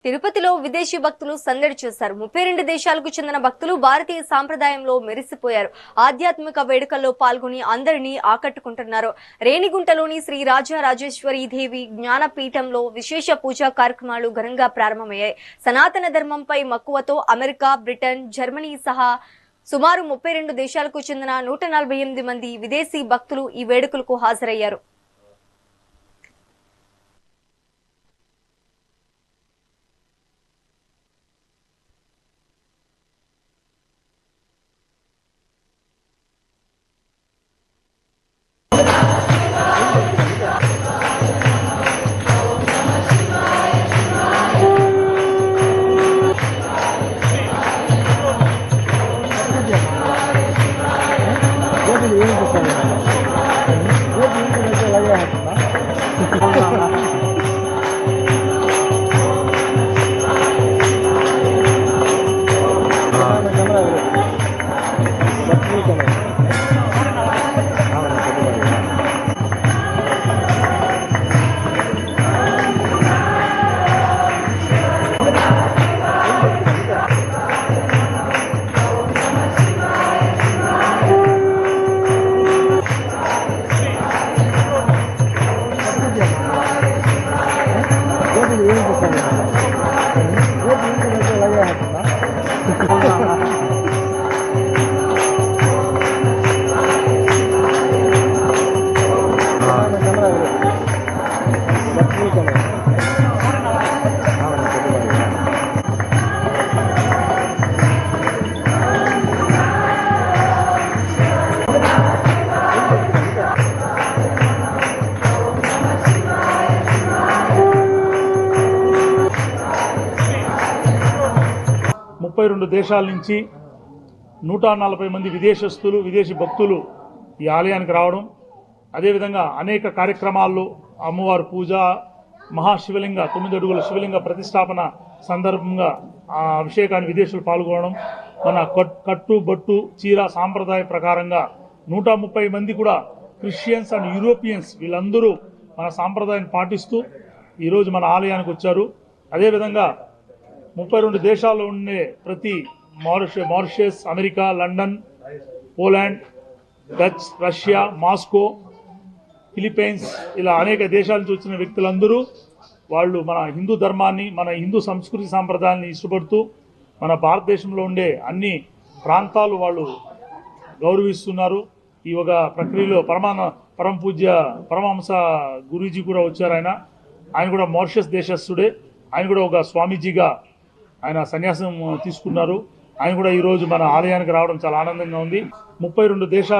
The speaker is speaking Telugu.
తిరుపతిలో విదేశీ భక్తులు సందడి చేశారు. 32 దేశాలకు చెందిన భక్తులు భారతీయ సాంప్రదాయంలో మెరిసిపోయారు. ఆధ్యాత్మిక వేడుకల్లో పాల్గొని అందరినీ ఆకట్టుకుంటున్నారు. రేణిగుంటలోని శ్రీ రాజరాజేశ్వరి దేవి జ్ఞానపీఠంలో విశేష పూజా కార్యక్రమాలు ఘనంగా ప్రారంభమయ్యాయి. సనాతన ధర్మంపై మక్కువతో అమెరికా, బ్రిటన్, జర్మనీ సహా సుమారు 32 దేశాలకు చెందిన 148 మంది విదేశీ భక్తులు ఈ వేడుకలకు హాజరయ్యారు. రెండు దేశాల నుంచి 140 మంది విదేశస్తులు విదేశీ భక్తులు ఈ ఆలయానికి రావడం, అదేవిధంగా అనేక కార్యక్రమాల్లో అమ్మవారి పూజ, మహాశివలింగ 9 అడుగుల శివలింగ ప్రతిష్టాపన సందర్భంగా ఆ అభిషేకాన్ని విదేశీయులు పాల్గొనడం, మన కట్టు బట్టు చీర సాంప్రదాయ ప్రకారంగా 130 మంది కూడా క్రిస్టియన్స్ అండ్ యూరోపియన్స్ వీళ్ళందరూ మన సాంప్రదాయాన్ని పాటిస్తూ ఈరోజు మన ఆలయానికి వచ్చారు. అదేవిధంగా 32 దేశాల్లో ఉండే ప్రతి Mauritius, America, London, Poland, Dutch, Russia, Moscow, Philippines ఇలా అనేక దేశాల నుంచి వచ్చిన వ్యక్తులందరూ వాళ్ళు మన హిందూ ధర్మాన్ని, మన హిందూ సంస్కృతి సాంప్రదాయాన్ని ఇష్టపడుతూ మన భారతదేశంలో ఉండే అన్ని ప్రాంతాలు వాళ్ళు గౌరవిస్తున్నారు. ఈ ఒక ప్రక్రియలో పరమ పూజ్య పరమహంస గురూజీ కూడా వచ్చారు. ఆయన కూడా మారిషస్ దేశస్థుడే. ఆయన కూడా ఒక స్వామీజీగా ఆయన సన్యాసం తీసుకున్నారు. ఆయన కూడా ఈరోజు మన ఆలయానికి రావడం చాలా ఆనందంగా ఉంది. 32 దేశాలు